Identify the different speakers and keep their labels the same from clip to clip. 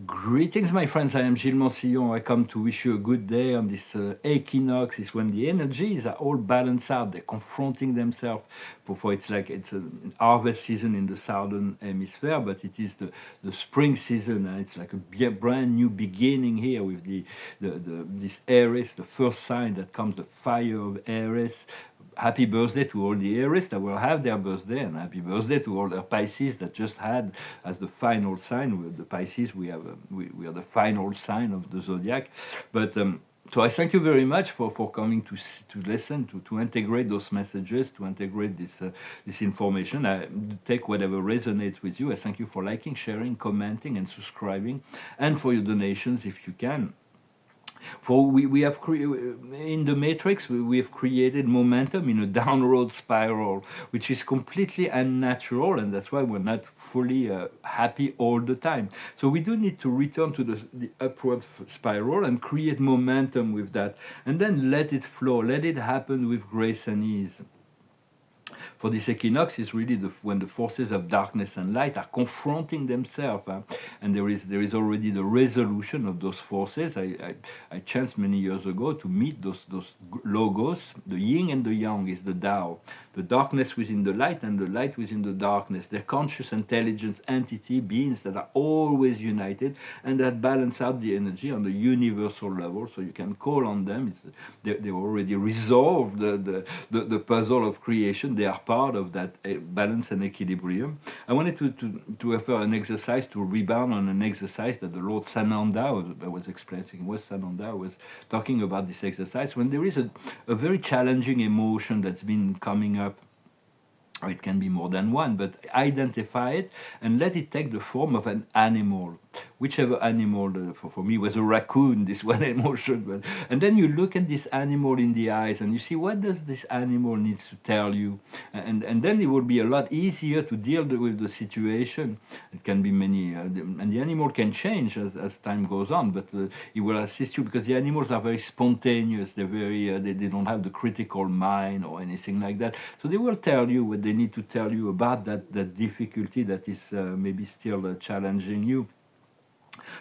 Speaker 1: Greetings, my friends. I am Gilles Mansillon. I come to wish you a good day on this equinox. Is when the energies are all balanced out. They're confronting themselves. For it's like it's an harvest season in the southern hemisphere, but it is the spring season, and it's like a brand new beginning here with this Aries, the first sign that comes, the fire of Aries. Happy birthday to all the Aries that will have their birthday, and happy birthday to all the Pisces that just had as the final sign. With the Pisces, we have we are the final sign of the zodiac. But so I thank you very much for coming to listen, to integrate those messages, to integrate this information. I take whatever resonates with you. I thank you for liking, sharing, commenting, and subscribing, and for your donations if you can. For we have in the matrix we have created momentum in a downward spiral, which is completely unnatural, and that's why we're not fully happy all the time. So we do need to return to the upward spiral and create momentum with that, and then let it flow, let it happen with grace and ease. For this equinox is really when the forces of darkness and light are confronting themselves, and there is already the resolution of those forces. I chanced many years ago to meet those logos. The yin and the yang is the Tao, the darkness within the light and the light within the darkness. They're conscious, intelligent entity beings that are always united and that balance out the energy on the universal level. So you can call on them. They already resolved the puzzle of creation. They are part of that balance and equilibrium. I wanted to offer an exercise to rebound on an exercise that the Lord Sananda was explaining. Was Sananda was talking about this exercise when there is a very challenging emotion that's been coming up, or it can be more than one, but identify it and let it take the form of an animal, whichever animal. For me was a raccoon, this one emotion. And then you look at this animal in the eyes and you see what does this animal needs to tell you, and then it will be a lot easier to deal with the situation. It can be many, and the animal can change as time goes on, but it will assist you because the animals are very spontaneous. They're very they don't have the critical mind or anything like that, so they will tell you what they need to tell you about that difficulty that is maybe still challenging you.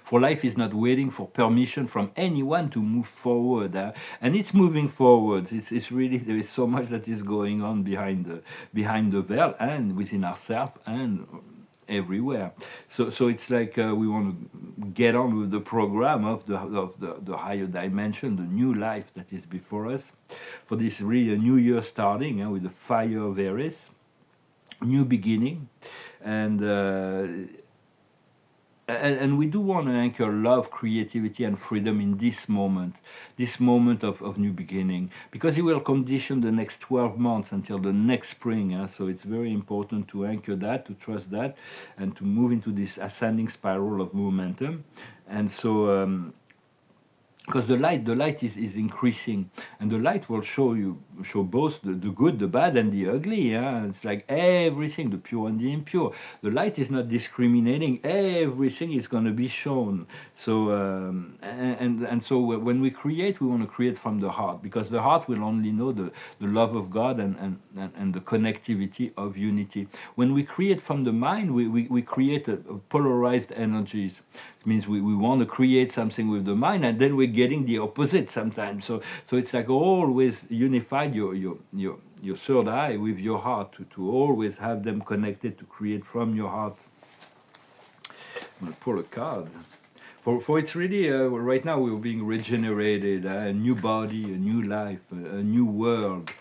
Speaker 1: For life is not waiting for permission from anyone to move forward, and it's moving forward. It's really, there is so much that is going on behind the veil and within ourselves and everywhere. So it's like we want to get on with the program of the higher dimension, the new life that is before us. For this really a new year starting with the fire of Aries, new beginning, and. And we do want to anchor love, creativity, and freedom in this moment of new beginning, because it will condition the next 12 months until the next spring. So it's very important to anchor that, to trust that, and to move into this ascending spiral of momentum. And so because the light is increasing, and the light will show both the good, the bad, and the ugly. It's like everything, the pure and the impure. The light is not discriminating. Everything is going to be shown. So and so when we create, we want to create from the heart, because the heart will only know the love of God and the connectivity of unity. When we create from the mind, we create a polarized energies. It means we want to create something with the mind, and then we're getting the opposite sometimes. So it's like always unified your third eye with your heart, to always have them connected, to create from your heart. I'm gonna pull a card. For it's really right now we're being regenerated, a new body, a new life, a new world,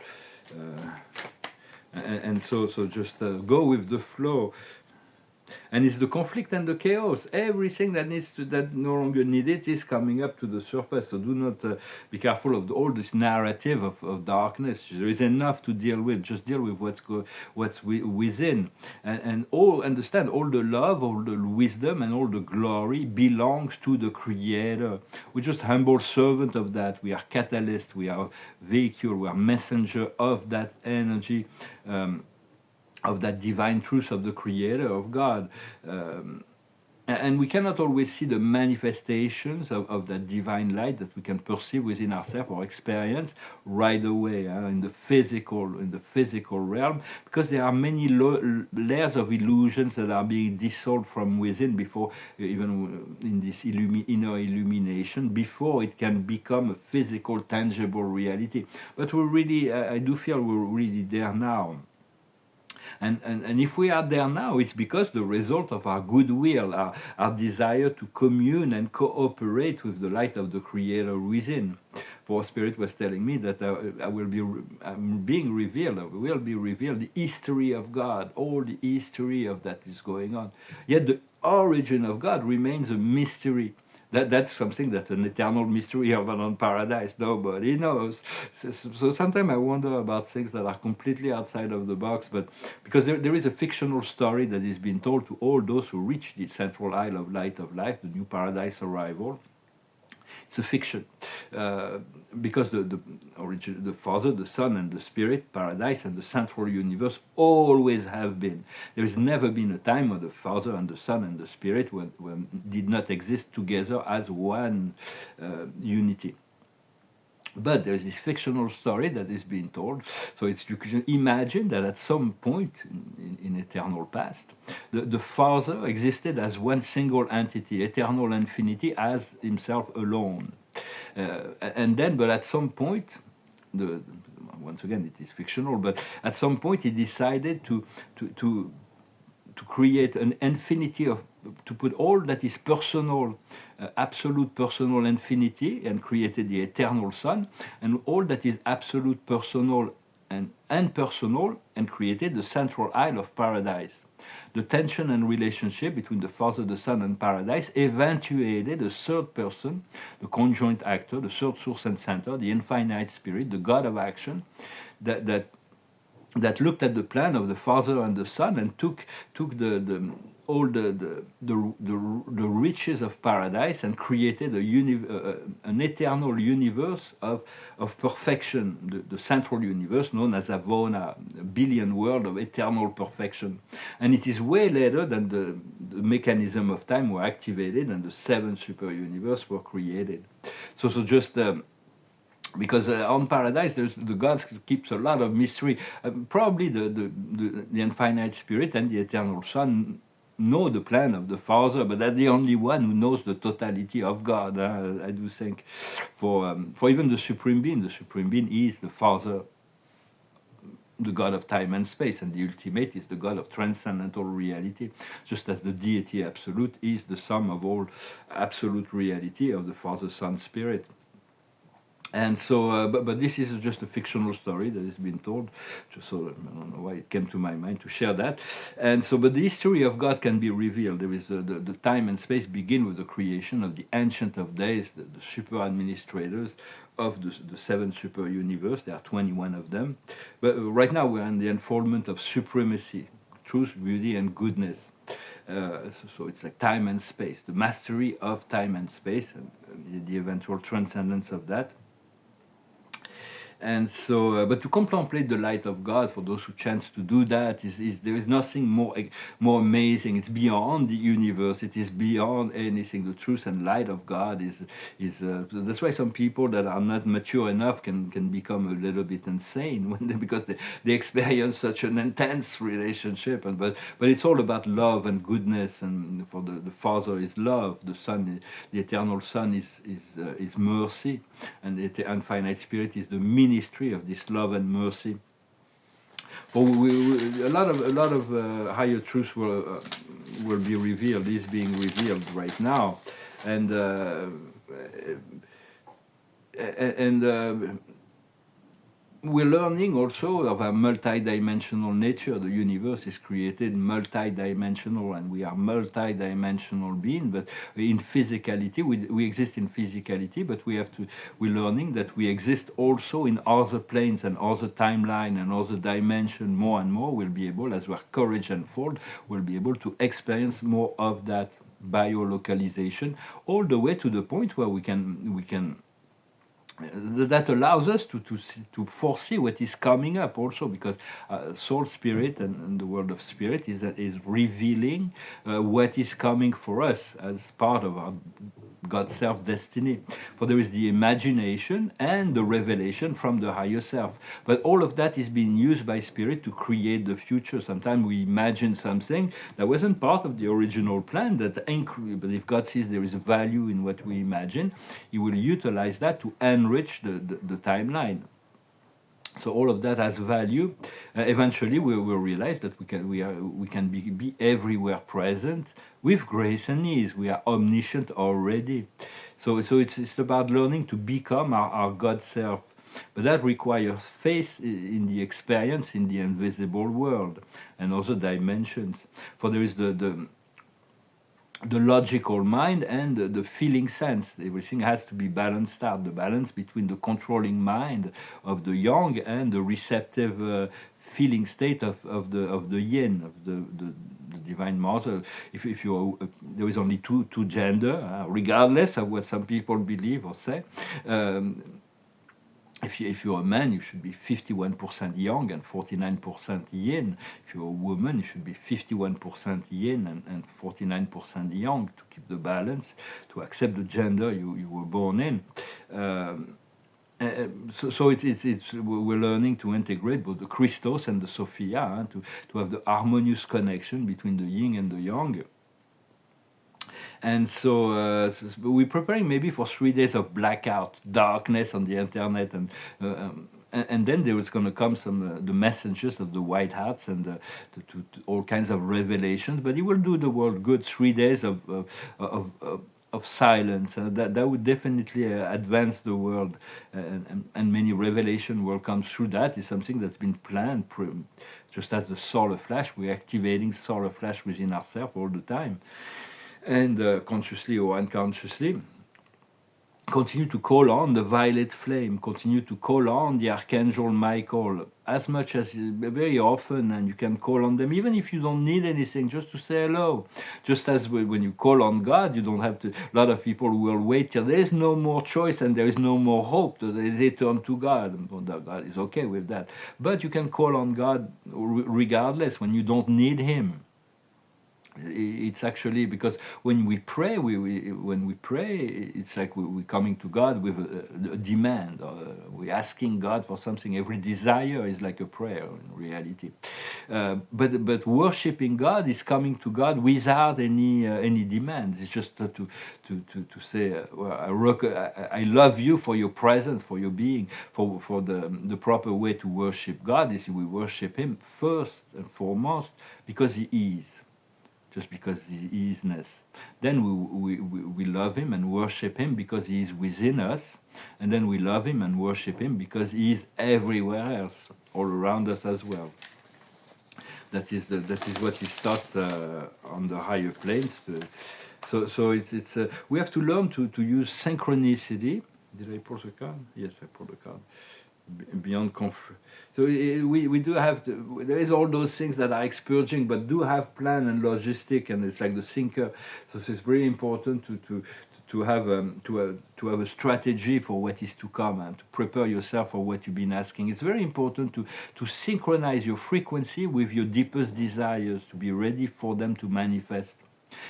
Speaker 1: and so just go with the flow. And it's the conflict and the chaos. Everything that no longer needed is coming up to the surface. So do not be careful of all this narrative of darkness. There is enough to deal with. Just deal with what's within, and all understand all the love, all the wisdom, and all the glory belongs to the Creator. We're just humble servant of that. We are catalyst. We are vehicle. We are messenger of that energy. Of that divine truth of the Creator, of God. And we cannot always see the manifestations of that divine light that we can perceive within ourselves or experience right away, in the physical realm, because there are many layers of illusions that are being dissolved from within before, even in this inner illumination, before it can become a physical tangible reality. But we're really, I do feel we're really there now. And if we are there now, it's because the result of our goodwill, our desire to commune and cooperate with the light of the Creator within. For Spirit was telling me that I'm being revealed, will be revealed the history of God, all the history of that is going on. Yet the origin of God remains a mystery. That's something that's an eternal mystery of an paradise. Nobody knows. So sometimes I wonder about things that are completely outside of the box, but because there is a fictional story that is being told to all those who reach the central isle of light of life, the new paradise arrival. It's a fiction, uh, because the Father, the Son, and the Spirit, paradise, and the central universe always have been. There has never been a time when the Father and the Son and the Spirit when did not exist together as one unity. But there's this fictional story that is being told. So you can imagine that at some point in eternal past, the Father existed as one single entity, eternal infinity, as himself alone. And then, but at some point, the once again it is fictional, but at some point he decided to to to create an infinity of, to put all that is personal, absolute personal infinity, and created the eternal Son, and all that is absolute personal and impersonal, and created the central isle of paradise. The tension and relationship between the Father, the Son, and paradise eventuated a third person, the conjoint actor, the third source and center, the infinite spirit, the God of action, that that looked at the plan of the Father and the Son and took the all the riches of paradise and created an eternal universe of perfection, the central universe known as Avona, a billion world of eternal perfection. And it is way later than the mechanism of time were activated and the seven super universe were created. So just because on paradise the gods keeps a lot of mystery. Probably the infinite spirit and the eternal Son know the plan of the Father, but they're the only one who knows the totality of God. I do think for even the supreme being is the Father, the God of time and space, and the ultimate is the God of transcendental reality, just as the deity absolute is the sum of all absolute reality of the Father, Son, Spirit. And so, but this is just a fictional story that has been told. So I don't know why it came to my mind to share that. And so, but the history of God can be revealed. There is the time and space begin with the creation of the Ancient of Days, the super administrators of the seven super universe. There are 21 of them. But right now we're in the unfoldment of supremacy, truth, beauty, and goodness. So it's like time and space, the mastery of time and space, and the eventual transcendence of that. And so, but to contemplate the light of God, for those who chance to do that, is there is nothing more amazing. It's beyond the universe. It is beyond anything. The truth and light of God is. That's why some people that are not mature enough can become a little bit insane because they experience such an intense relationship. But it's all about love and goodness. And for the Father is love. The Son, the eternal Son is mercy, and the infinite Spirit is the ministry of this love and mercy. But a lot of higher truths will be revealed. Is being revealed right now, and we're learning also of a multi-dimensional nature. The universe is created multi-dimensional, and we are multi-dimensional beings. But in physicality, we exist in physicality, but we're learning that we exist also in other planes and other timeline and other dimension. More and more, we'll be able, as our courage unfold, we'll be able to experience more of that biolocalization, all the way to the point where we can that allows us to foresee what is coming up also, because soul spirit and the world of spirit is revealing what is coming for us as part of our God self destiny. For there is the imagination and the revelation from the higher self. But all of that is being used by spirit to create the future. Sometimes we imagine something that wasn't part of the original plan, but if God sees there is value in what we imagine, He will utilize that to enrich the timeline. So all of that has value. Eventually, we will realize that we can be everywhere present with grace and ease. We are omniscient already. So it's about learning to become our God self. But that requires faith in the experience in the invisible world and other dimensions. For there is the logical mind and the feeling sense. Everything has to be balanced out. The balance between the controlling mind of the yang and the receptive feeling state of the yin, of the divine mother. If you there is only two gender, regardless of what some people believe or say. If you're a man, you should be 51% yang and 49% yin. If you're a woman, you should be 51% yin and 49% yang to keep the balance, to accept the gender you were born in. So we're learning to integrate both the Christos and the Sophia, to have the harmonious connection between the yin and the yang. And so we're preparing maybe for 3 days of blackout, darkness on the internet, and then there is going to come some the messengers of the white hats and to all kinds of revelations. But it will do the world good. 3 days of silence, that would definitely advance the world, and many revelation will come through that. Is something that's been planned, just as the solar flash. We're activating solar flash within ourselves all the time. And consciously or unconsciously, continue to call on the violet flame, continue to call on the Archangel Michael as much as very often, and you can call on them even if you don't need anything, just to say hello. Just as when you call on God, you don't have to. A lot of people will wait till there is no more choice and there is no more hope, so they turn to God. God is okay with that, but you can call on God regardless when you don't need Him. It's actually because when we pray, when we pray, it's like we're coming to God with a demand. We're asking God for something. Every desire is like a prayer in reality. But worshiping God is coming to God without any demands. It's just to say, well, I love you for your presence, for your being, for the proper way to worship God is we worship Him first and foremost because He is. Just because He isness. Then we love Him and worship Him because He is within us, and then we love Him and worship Him because He is everywhere else, all around us as well. That is what is taught on the higher planes. So it's we have to learn to use synchronicity. Did I pull the card? Yes, I pulled the card. Beyond comfort. So we do have there is all those things that are expurging, but do have plan and logistic, and it's like the thinker. So it's very important to have a strategy for what is to come and to prepare yourself for what you've been asking. It's very important to synchronize your frequency with your deepest desires, to be ready for them to manifest,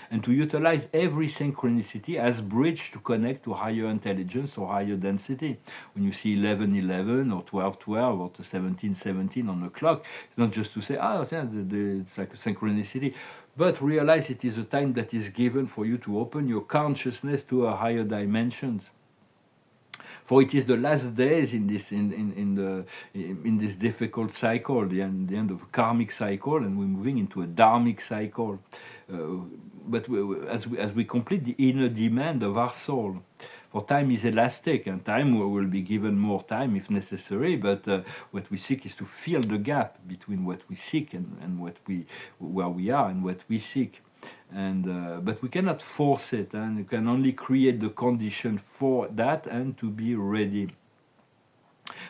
Speaker 1: and to utilize every synchronicity as bridge to connect to higher intelligence or higher density. When you see 11:11 or 12:12 or 17:17 on the clock, it's not just to say, it's like a synchronicity, but realize it is a time that is given for you to open your consciousness to a higher dimensions. For it is the last days in this difficult cycle, the end of a karmic cycle, and we're moving into a dharmic cycle. But as we complete the inner demand of our soul, for time is elastic, and time will be given more time if necessary. But what we seek is to fill the gap between what we seek and where we are and what we seek. And but we cannot force it, and you can only create the condition for that and to be ready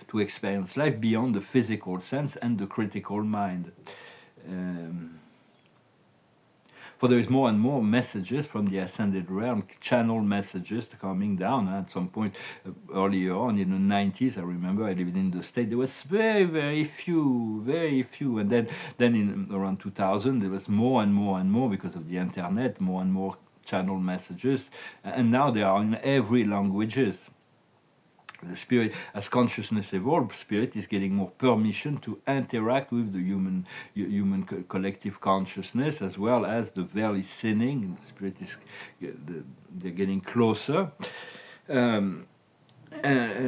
Speaker 1: to experience life beyond the physical sense and the critical mind. For for there is more and more messages from the ascended realm, channel messages coming down. At some point earlier on in the 90s, I remember I lived in the States, there was very few, and then in around 2000 there was more and more and more because of the internet, more and more channel messages, and now they are in every languages. The spirit, as consciousness evolves, spirit is getting more permission to interact with the human collective consciousness, as well as the veil is thinning. Spirit is they're getting closer, and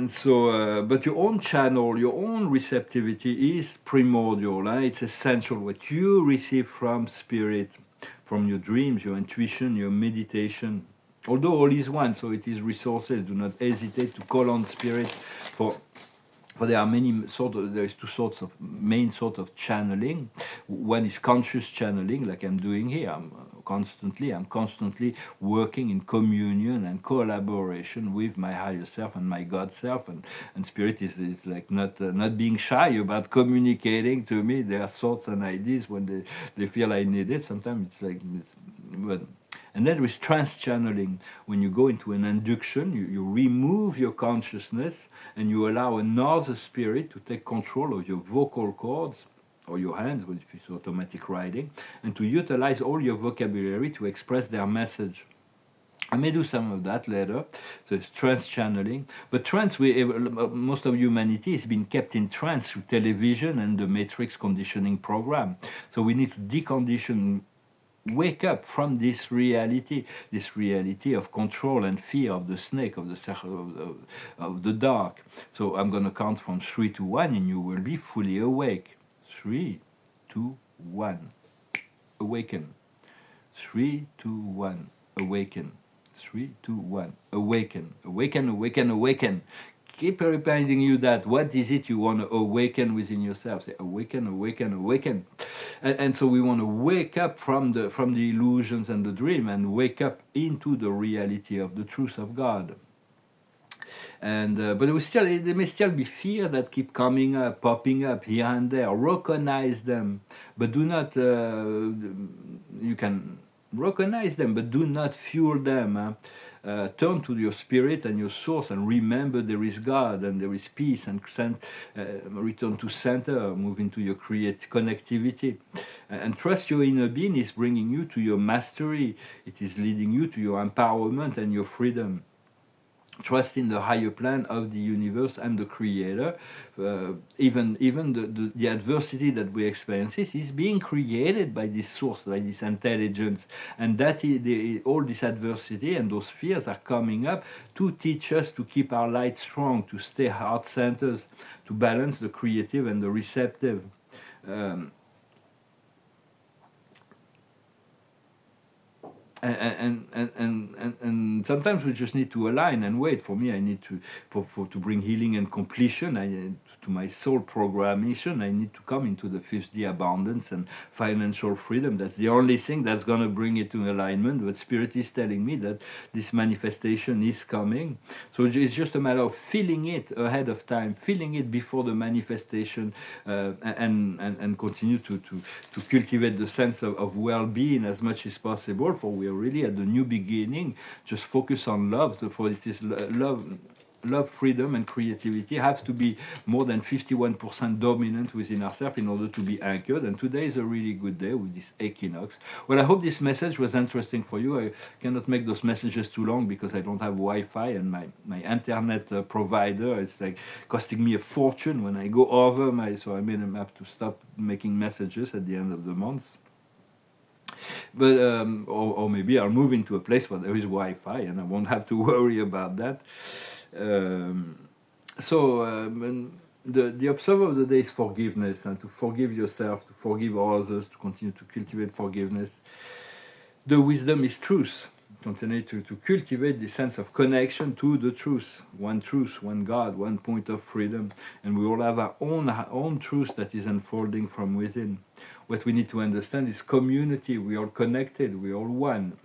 Speaker 1: so. But your own channel, your own receptivity is primordial. It's essential. What you receive from spirit, from your dreams, your intuition, your meditation. Although all is one, so it is resources. Do not hesitate to call on spirit for there are there is two sorts of main sort of channeling. One is conscious channeling, like I'm doing here. I'm constantly working in communion and collaboration with my higher self and my God self, and spirit is like not being shy about communicating to me their thoughts and ideas when they feel I need it. Sometimes it's like, but. And then with trance channeling, when you go into an induction, you remove your consciousness and you allow another spirit to take control of your vocal cords or your hands, which is automatic writing, and to utilize all your vocabulary to express their message. I may do some of that later, so it's trance channeling. But trance, most of humanity has been kept in trance through television and the Matrix conditioning program. So we need to decondition, wake up from this reality of control and fear of the snake, of the dark. So I'm going to count from 3 to 1 and you will be fully awake. 3, 2, 1. Awaken. 3, 2, 1. Awaken. 3, 2, 1. Awaken. Awaken, awaken, awaken. Keep reminding you that. What is it you want to awaken within yourself? Say, awaken, awaken, awaken. And so we want to wake up from the illusions and the dream and wake up into the reality of the truth of God. And but there may still be fear that keep coming up, popping up here and there. Recognize them, but do not. You can recognize them, but do not fuel them. Turn to your spirit and your source and remember there is God and there is peace, and return to center, move into your connectivity, and trust your inner being is bringing you to your mastery. It is leading you to your empowerment and your freedom. Trust in the higher plan of the universe and the Creator. Even the adversity that we experience is being created by this source, by this intelligence, and that all this adversity and those fears are coming up to teach us to keep our light strong, to stay heart centers, to balance the creative and the receptive. And sometimes we just need to align and wait. For me, I need to bring healing and completion. To my soul programmation, I need to come into the 5th abundance and financial freedom. That's the only thing that's going to bring it to alignment. But Spirit is telling me that this manifestation is coming. So it's just a matter of feeling it ahead of time, feeling it before the manifestation, and continue to cultivate the sense of well-being as much as possible. For we are really at the new beginning. Just focus on love. For it is love, freedom, and creativity have to be more than 51% dominant within ourselves in order to be anchored. And today is a really good day with this equinox. Well, I hope this message was interesting for you. I cannot make those messages too long because I don't have Wi-Fi, and my internet provider, it's like costing me a fortune when I go over so I may have to stop making messages at the end of the month. But or maybe I'll move into a place where there is Wi-Fi and I won't have to worry about that. The observer of the day is forgiveness, and to forgive yourself, to forgive others, to continue to cultivate forgiveness. The wisdom is truth. Continue to cultivate the sense of connection to the truth, one God, one point of freedom, and we all have our own truth that is unfolding from within. What we need to understand is community. We are connected. We are one.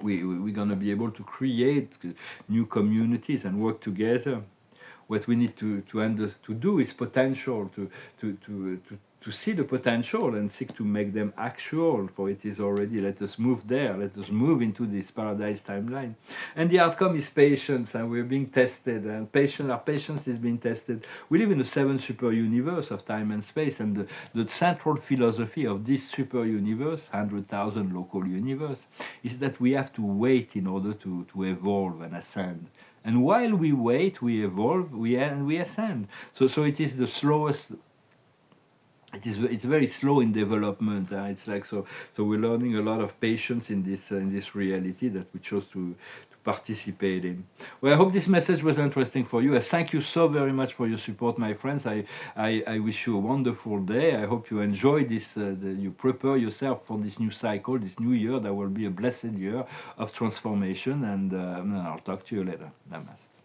Speaker 1: We're going to be able to create new communities and work together. What we need to do is potential, to to see the potential and seek to make them actual, for it is already, let us move there, let us move into this paradise timeline. And the outcome is patience, and we're being tested, and our patience is being tested. We live in a seven super universe of time and space, and the central philosophy of this super universe, 100,000 local universe, is that we have to wait in order to evolve and ascend. And while we wait, we evolve, we ascend. So it is the slowest. It's very slow in development. It's like so we're learning a lot of patience in this reality that we chose to participate in. Well, I hope this message was interesting for you. I thank you so very much for your support, my friends. I wish you a wonderful day. I hope you enjoy this. You prepare yourself for this new cycle, this new year. That will be a blessed year of transformation. And I'll talk to you later. Namaste.